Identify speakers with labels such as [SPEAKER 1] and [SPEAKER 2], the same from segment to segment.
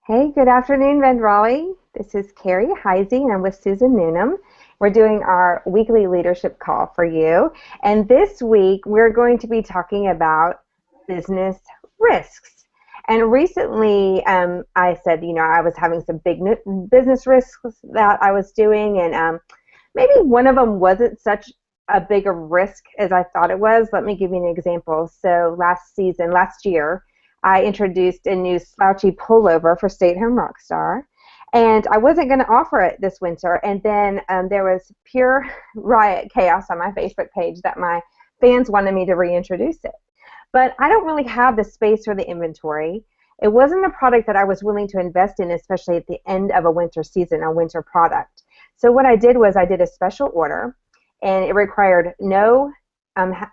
[SPEAKER 1] Hey, good afternoon, Vend Raleigh. This is Carrie Heisey, and I'm with Susan Noonan. We're doing our weekly leadership call for you. And this week, we're going to be talking about business risks. And recently, I said, I was having some big business risks that I was doing, and maybe one of them wasn't such a big a risk as I thought it was. Let me give you an example. So last year, I introduced a new slouchy pullover for Stay at Home Rockstar, and I wasn't going to offer it this winter. And then there was pure riot chaos on my Facebook page that my fans wanted me to reintroduce it. But I don't really have the space or the inventory. It wasn't a product that I was willing to invest in, especially at the end of a winter season, a winter product. So what I did was I did a special order, and it required no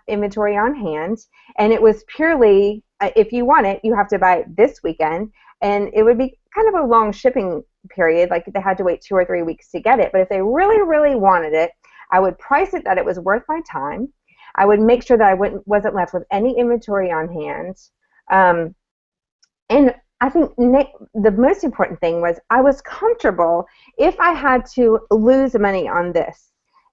[SPEAKER 1] inventory on hand, and it was purely, if you want it, you have to buy it this weekend, and it would be kind of a long shipping period, like they had to wait 2 or 3 weeks to get it. But if they really, really wanted it, I would price it that it was worth my time. I would make sure that I wasn't left with any inventory on hand. And I think the most important thing was I was comfortable if I had to lose money on this,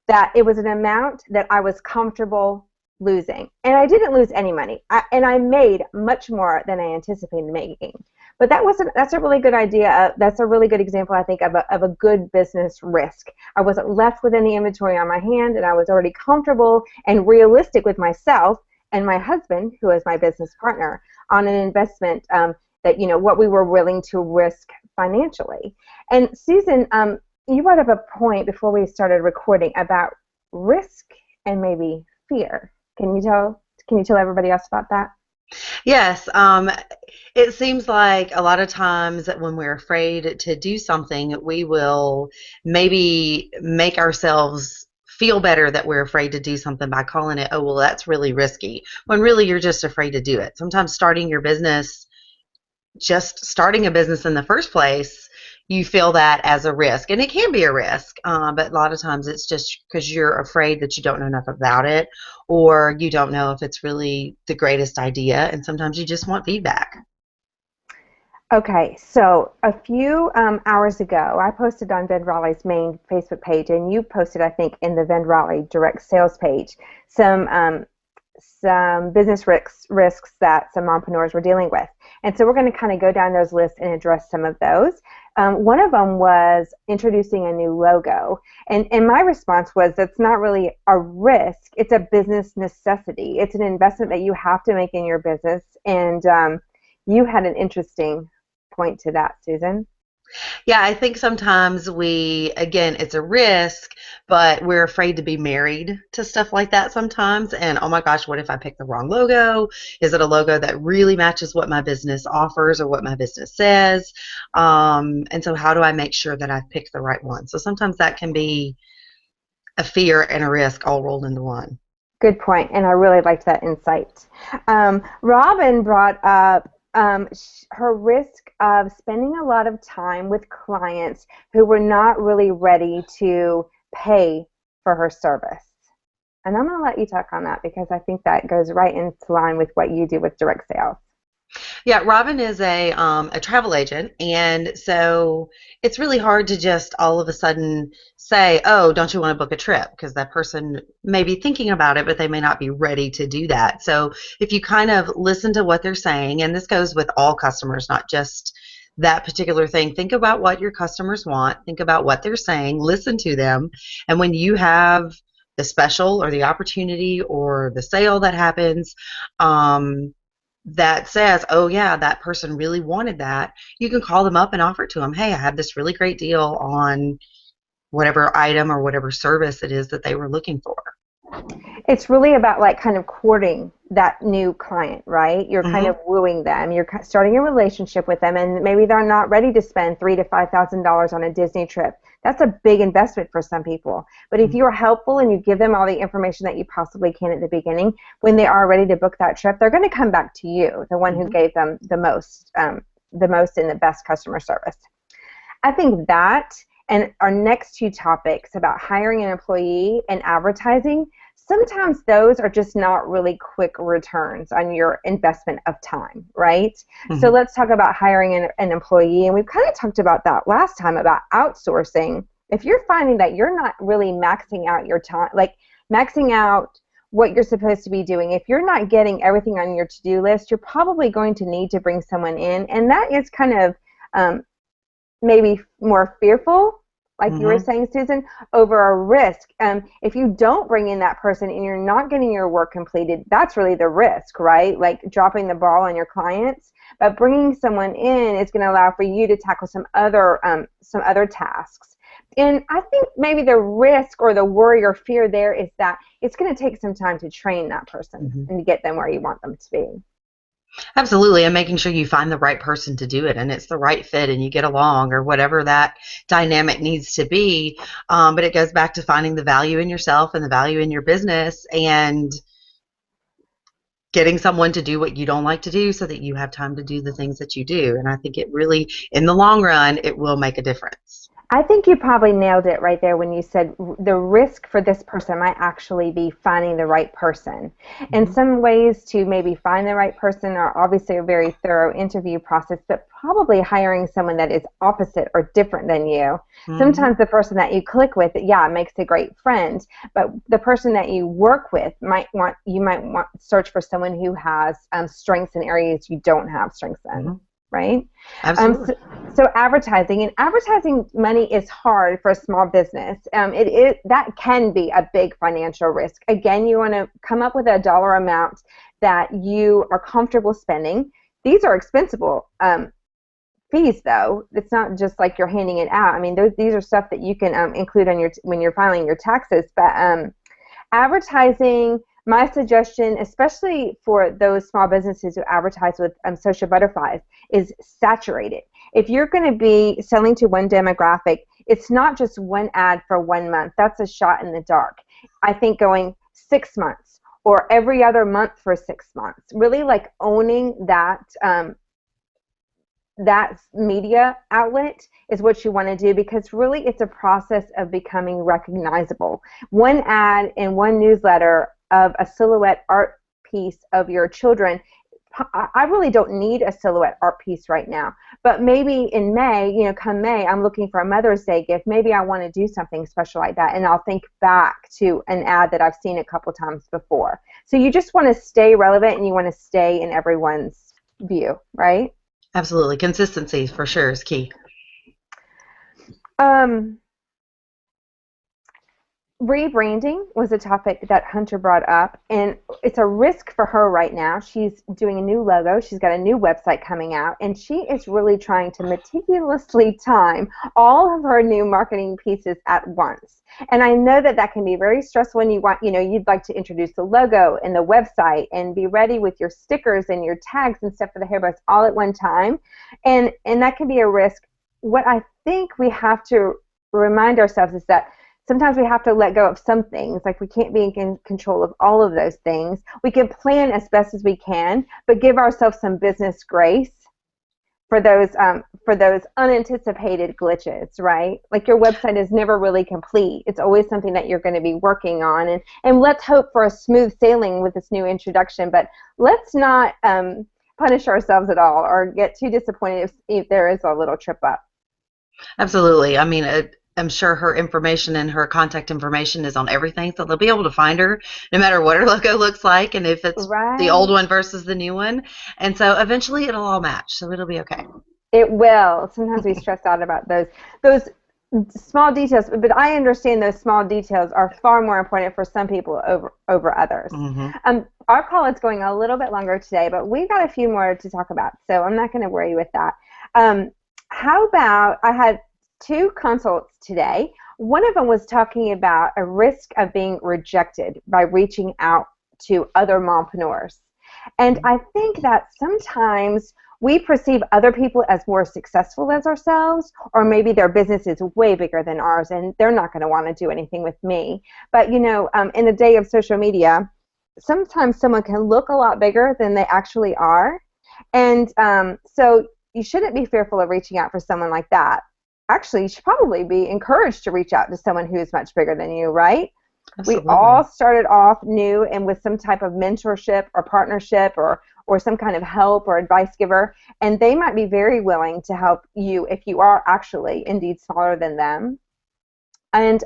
[SPEAKER 1] that it was an amount that I was comfortable losing. And I didn't lose any money. And I made much more than I anticipated making. But that's a really good idea. That's a really good example, I think, of a good business risk. I wasn't left with any inventory on my hand, and I was already comfortable and realistic with myself and my husband, who is my business partner, on an investment that, what we were willing to risk financially. And Susan, you brought up a point before we started recording about risk and maybe fear. Can you tell everybody else about that?
[SPEAKER 2] Yes, it seems like a lot of times that when we're afraid to do something, we will maybe make ourselves feel better that we're afraid to do something by calling it, oh, well, that's really risky, when really you're just afraid to do it. Sometimes just starting a business in the first place, you feel that as a risk, and it can be a risk, but a lot of times it's just because you're afraid that you don't know enough about it, or you don't know if it's really the greatest idea, and sometimes you just want feedback.
[SPEAKER 1] Okay, so a few hours ago, I posted on Vend Raleigh's main Facebook page, and you posted, I think, in the Vend Raleigh direct sales page, some business risks that some entrepreneurs were dealing with. And so we're going to kind of go down those lists and address some of those. One of them was introducing a new logo. And my response was, that's not really a risk. It's a business necessity. It's an investment that you have to make in your business. And you had an interesting point to that, Susan.
[SPEAKER 2] Yeah, I think sometimes again, it's a risk, but we're afraid to be married to stuff like that sometimes. And oh my gosh, what if I pick the wrong logo? Is it a logo that really matches what my business offers or what my business says? And so how do I make sure that I've picked the right one? So sometimes that can be a fear and a risk all rolled into one.
[SPEAKER 1] Good point, and I really liked that insight. Robin brought up her risk of spending a lot of time with clients who were not really ready to pay for her service. And I'm going to let you talk on that because I think that goes right into line with what you do with direct sales.
[SPEAKER 2] Yeah, Robin is a travel agent, and so it's really hard to just all of a sudden say, "Oh, don't you want to book a trip?" Because that person may be thinking about it, but they may not be ready to do that. So if you kind of listen to what they're saying, and this goes with all customers, not just that particular thing. Think about what your customers want. Think about what they're saying. Listen to them, and when you have the special or the opportunity or the sale that happens, that says, oh yeah, that person really wanted that, you can call them up and offer it to them. Hey, I have this really great deal on whatever item or whatever service it is that they were looking for.
[SPEAKER 1] It's really about like kind of courting that new client, right? You're kind
[SPEAKER 2] Mm-hmm.
[SPEAKER 1] of wooing them. You're starting a relationship with them, and maybe they're not ready to spend $3,000 to $5,000 on a Disney trip. That's a big investment for some people. But if you're helpful and you give them all the information that you possibly can at the beginning, when they are ready to book that trip, they're going to come back to you, the one who
[SPEAKER 2] Mm-hmm.
[SPEAKER 1] gave them the most and the best customer service. I think that and our next two topics about hiring an employee and advertising sometimes those are just not really quick returns on your investment of time, right? So
[SPEAKER 2] Mm-hmm.
[SPEAKER 1] let's talk about hiring an employee. And we've kind of talked about that last time about outsourcing. If you're finding that you're not really maxing out your time, like maxing out what you're supposed to be doing, if you're not getting everything on your to-do list, you're probably going to need to bring someone in. And that is kind of maybe more fearful, like you were
[SPEAKER 2] Mm-hmm.
[SPEAKER 1] saying, Susan, over a risk. If you don't bring in that person and you're not getting your work completed, that's really the risk, right? Like dropping the ball on your clients. But bringing someone in is going to allow for you to tackle some other tasks. And I think maybe the risk or the worry or fear there is that it's going to take some time to train that person
[SPEAKER 2] Mm-hmm.
[SPEAKER 1] and to get them where you want them to be.
[SPEAKER 2] Absolutely, and making sure you find the right person to do it, and it's the right fit, and you get along, or whatever that dynamic needs to be. But it goes back to finding the value in yourself and the value in your business, and getting someone to do what you don't like to do, so that you have time to do the things that you do. And I think it really, in the long run, it will make a difference.
[SPEAKER 1] I think you probably nailed it right there when you said the risk for this person might actually be finding the right person. And
[SPEAKER 2] Mm-hmm.
[SPEAKER 1] some ways to maybe find the right person are obviously a very thorough interview process, but probably hiring someone that is opposite or different than you.
[SPEAKER 2] Mm-hmm.
[SPEAKER 1] Sometimes the person that you click with, yeah, makes a great friend, but the person that you work with you might want search for someone who has strengths in areas you don't have strengths in,
[SPEAKER 2] Mm-hmm.
[SPEAKER 1] right? Um,
[SPEAKER 2] Absolutely.
[SPEAKER 1] so, so advertising money is hard for a small business. That can be a big financial risk. Again, you want to come up with a dollar amount that you are comfortable spending. These are expensive fees, though. It's not just like you're handing it out. I mean, these are stuff that you can include on when you're filing your taxes. But advertising, my suggestion, especially for those small businesses who advertise with social butterflies, is saturate it. If you're going to be selling to one demographic, it's not just one ad for 1 month. That's a shot in the dark. I think going 6 months or every other month for 6 months, really like owning that media outlet is what you want to do, because really it's a process of becoming recognizable. One ad in one newsletter of a silhouette art piece of your children, I really don't need a silhouette art piece right now, but maybe in May, come May, I'm looking for a Mother's Day gift. Maybe I want to do something special like that, and I'll think back to an ad that I've seen a couple times before. So you just want to stay relevant, and you want to stay in everyone's view, right?
[SPEAKER 2] Absolutely. Consistency for sure is key.
[SPEAKER 1] Um, Rebranding was a topic that Hunter brought up, and it's a risk for her right now. She's doing a new logo. She's got a new website coming out, and she is really trying to meticulously time all of her new marketing pieces at once. And I know that that can be very stressful when you'd like to introduce the logo and the website and be ready with your stickers and your tags and stuff for the hairbrush all at one time. And that can be a risk. What I think we have to remind ourselves is that sometimes we have to let go of some things. Like, we can't be in control of all of those things. We can plan as best as we can, but give ourselves some business grace for those unanticipated glitches, right? Like, your website is never really complete. It's always something that you're going to be working on. And let's hope for a smooth sailing with this new introduction, but let's not punish ourselves at all or get too disappointed if there is a little trip up.
[SPEAKER 2] Absolutely. I mean, I'm sure her information and her contact information is on everything, so they'll be able to find her no matter what her logo looks like, and if it's the old
[SPEAKER 1] Right.
[SPEAKER 2] one versus the new one. And so eventually it'll all match, so it'll be okay.
[SPEAKER 1] It will. Sometimes we stress out about those small details, but I understand those small details are far more important for some people over others.
[SPEAKER 2] Hmm.
[SPEAKER 1] Our call is going a little bit longer today, but we've got a few more to talk about, so I'm not going to worry you with that. Um, how about, I had two consults today. One of them was talking about a risk of being rejected by reaching out to other mompreneurs. And I think that sometimes we perceive other people as more successful as ourselves, or maybe their business is way bigger than ours and they're not going to want to do anything with me. But, in the day of social media, sometimes someone can look a lot bigger than they actually are. And so you shouldn't be fearful of reaching out for someone like that. Actually, you should probably be encouraged to reach out to someone who is much bigger than you, right? We all
[SPEAKER 2] Absolutely.
[SPEAKER 1] started off new and with some type of mentorship or partnership or some kind of help or advice giver, and they might be very willing to help you if you are actually indeed smaller than them. And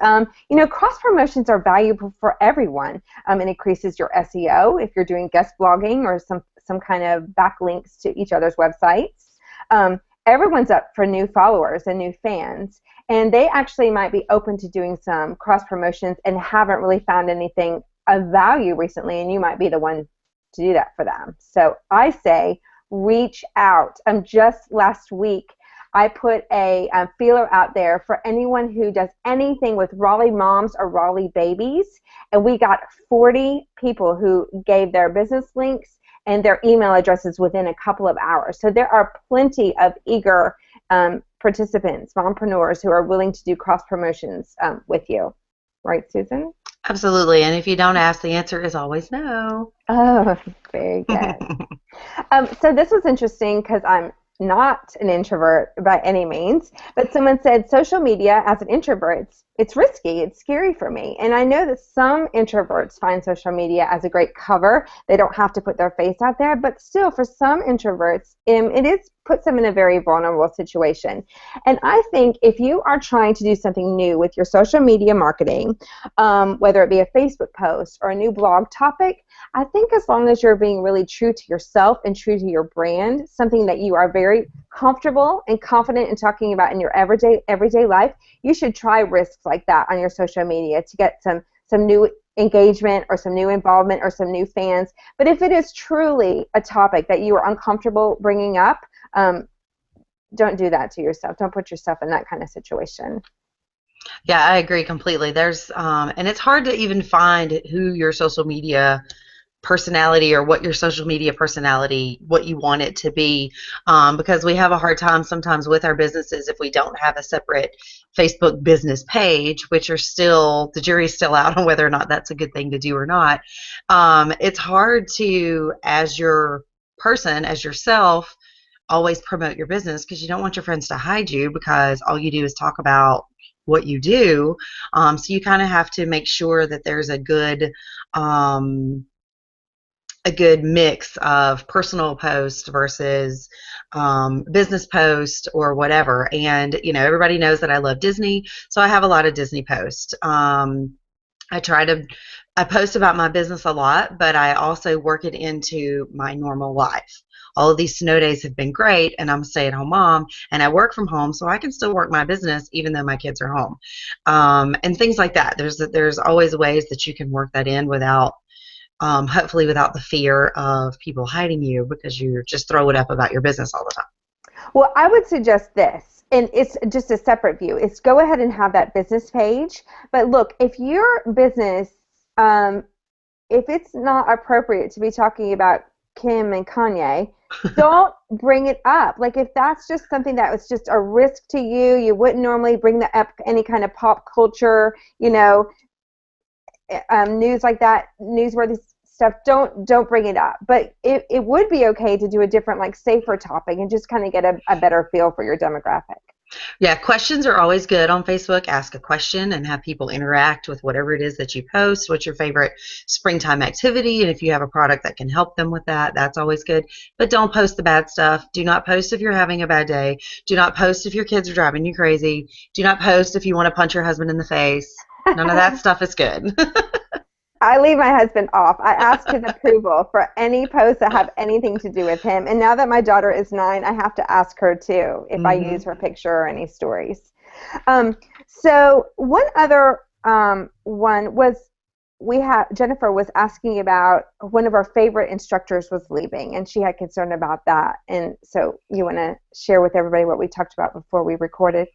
[SPEAKER 1] cross promotions are valuable for everyone. It increases your SEO if you're doing guest blogging or some kind of backlinks to each other's websites. Everyone's up for new followers and new fans, and they actually might be open to doing some cross promotions and haven't really found anything of value recently, and you might be the one to do that for them. So I say reach out. Just last week, I put a feeler out there for anyone who does anything with Raleigh moms or Raleigh babies, and we got 40 people who gave their business links and their email addresses within a couple of hours. So there are plenty of eager participants, mompreneurs, who are willing to do cross promotions with you. Right, Susan?
[SPEAKER 2] Absolutely. And if you don't ask, the answer is always no.
[SPEAKER 1] Oh, very good. So this was interesting because I'm not an introvert by any means, but someone said social media as an introvert, it's risky, it's scary for me. And I know that some introverts find social media as a great cover. They don't have to put their face out there, but still for some introverts, puts them in a very vulnerable situation. And I think if you are trying to do something new with your social media marketing, whether it be a Facebook post or a new blog topic, I think as long as you're being really true to yourself and true to your brand, something that you are very comfortable and confident in talking about in your everyday life, you should try risks like that on your social media to get some new engagement or some new involvement or some new fans. But if it is truly a topic that you are uncomfortable bringing up, don't do that to yourself. Don't put yourself in that kind of situation.
[SPEAKER 2] Yeah, I agree completely. And it's hard to even find who your social media personality or what your social media personality, what you want it to be, because we have a hard time sometimes with our businesses if we don't have a separate Facebook business page, which are still, the jury's still out on whether or not that's a good thing to do or not. It's hard to, as your person, as yourself, always promote your business because you don't want your friends to hide you because all you do is talk about what you do. So you kind of have to make sure that there's a good mix of personal post versus business post or whatever. And, everybody knows that I love Disney, so I have a lot of Disney posts. I post about my business a lot, but I also work it into my normal life. All of these snow days have been great, and I'm a stay-at-home mom, and I work from home, so I can still work my business even though my kids are home, and things like that. There's always ways that you can work that in without, hopefully without the fear of people hiding you because you just throw it up about your business all the time.
[SPEAKER 1] Well, I would suggest this, and it's just a separate view. It's go ahead and have that business page. But look, if your business, if it's not appropriate to be talking about Kim and Kanye, don't bring it up. Like if that's just something that was just a risk to you, you wouldn't normally bring that up, any kind of pop culture, news like that, newsworthy stuff, don't bring it up. But it would be okay to do a different, like, safer topic and just kind of get a better feel for your demographic.
[SPEAKER 2] Yeah, questions are always good on Facebook. Ask a question and have people interact with whatever it is that you post. What's your favorite springtime activity? And if you have a product that can help them with that, that's always good. But don't post the bad stuff. Do not post if you're having a bad day. Do not post if your kids are driving you crazy. Do not post if you want to punch your husband in the face. None of that stuff is good.
[SPEAKER 1] I leave my husband off. I ask his approval for any posts that have anything to do with him. And now that my daughter is 9, I have to ask her too if I use her picture or any stories. So one other one was Jennifer was asking about one of our favorite instructors was leaving, and she had concern about that. And so you want to share with everybody what we talked about before we recorded?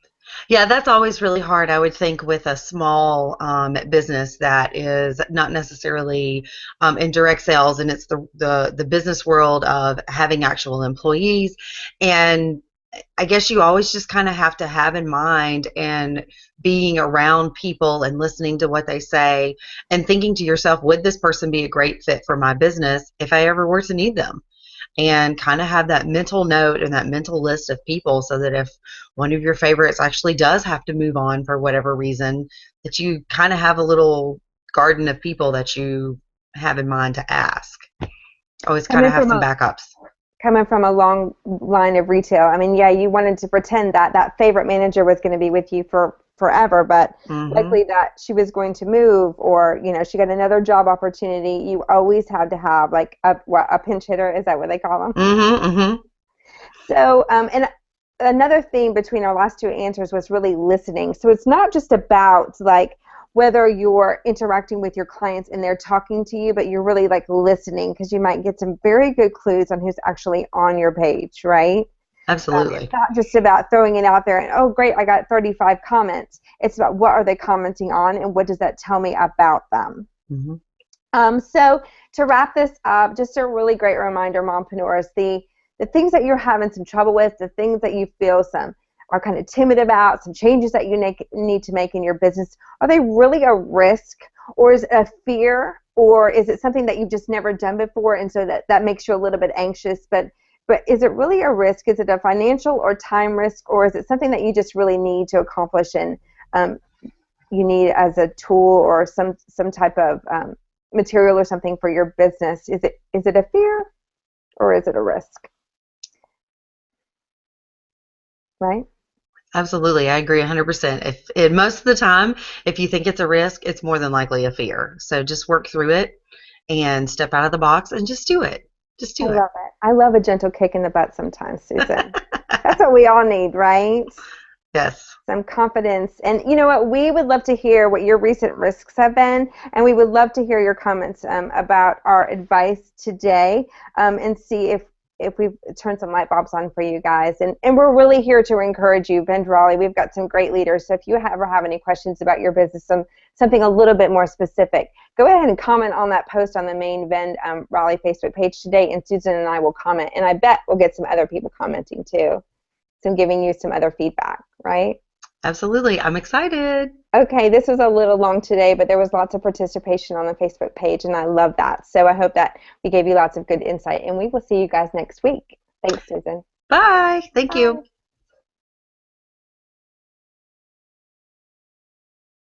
[SPEAKER 2] Yeah, that's always really hard, I would think, with a small business that is not necessarily in direct sales, and it's the business world of having actual employees. And I guess you always just kind of have to have in mind and being around people and listening to what they say and thinking to yourself, would this person be a great fit for my business if I ever were to need them? And kind of have that mental note and that mental list of people so that if one of your favorites actually does have to move on for whatever reason, that you kind of have a little garden of people that you have in mind to ask. Always kind of
[SPEAKER 1] Coming
[SPEAKER 2] have
[SPEAKER 1] from
[SPEAKER 2] some
[SPEAKER 1] a
[SPEAKER 2] backups.
[SPEAKER 1] coming from a long line of retail, I mean, yeah, you wanted to pretend that that favorite manager was going to be with you for forever, but
[SPEAKER 2] Hmm.
[SPEAKER 1] likely that she was going to move, or she got another job opportunity. You always had to have like a pinch hitter. Is that what they call them?
[SPEAKER 2] Hmm. Hmm.
[SPEAKER 1] So, and another theme between our last two answers was really listening. So it's not just about like whether you're interacting with your clients and they're talking to you, but you're really like listening, because you might get some very good clues on who's actually on your page, right? It's
[SPEAKER 2] Absolutely.
[SPEAKER 1] not just about throwing it out there and, oh, great, I got 35 comments. It's about what are they commenting on and what does that tell me about them.
[SPEAKER 2] Hmm.
[SPEAKER 1] So to wrap this up, just a really great reminder, mompreneurs, the things that you're having some trouble with, the things that you feel some are kind of timid about, some changes that you need to make in your business, are they really a risk, or is it a fear, or is it something that you've just never done before, and so that makes you a little bit anxious? But is it really a risk? Is it a financial or time risk, or is it something that you just really need to accomplish, and um, you need as a tool or some type of material or something for your business? Is it a fear, or is it a risk? Right?
[SPEAKER 2] Absolutely. I agree 100%. And most of the time, if you think it's a risk, it's more than likely a fear. So just work through it and step out of the box and just do it. Just
[SPEAKER 1] I
[SPEAKER 2] do it.
[SPEAKER 1] love it. I love a gentle kick in the butt sometimes, Susan. That's what we all need, right?
[SPEAKER 2] Yes.
[SPEAKER 1] Some confidence. And you know what? We would love to hear what your recent risks have been, and we would love to hear your comments about our advice today, and see if we've turned some light bulbs on for you guys. And we're really here to encourage you, Vend Raleigh. We've got some great leaders. So if you ever have any questions about your business, something a little bit more specific, go ahead and comment on that post on the main Vend Raleigh Facebook page today, and Susan and I will comment. And I bet we'll get some other people commenting too, some giving you some other feedback, right?
[SPEAKER 2] Absolutely. I'm excited.
[SPEAKER 1] Okay, this was a little long today, but there was lots of participation on the Facebook page, and I love that. So I hope that we gave you lots of good insight, and we will see you guys next week. Thanks, Susan.
[SPEAKER 2] Bye. Thank you.
[SPEAKER 1] Bye.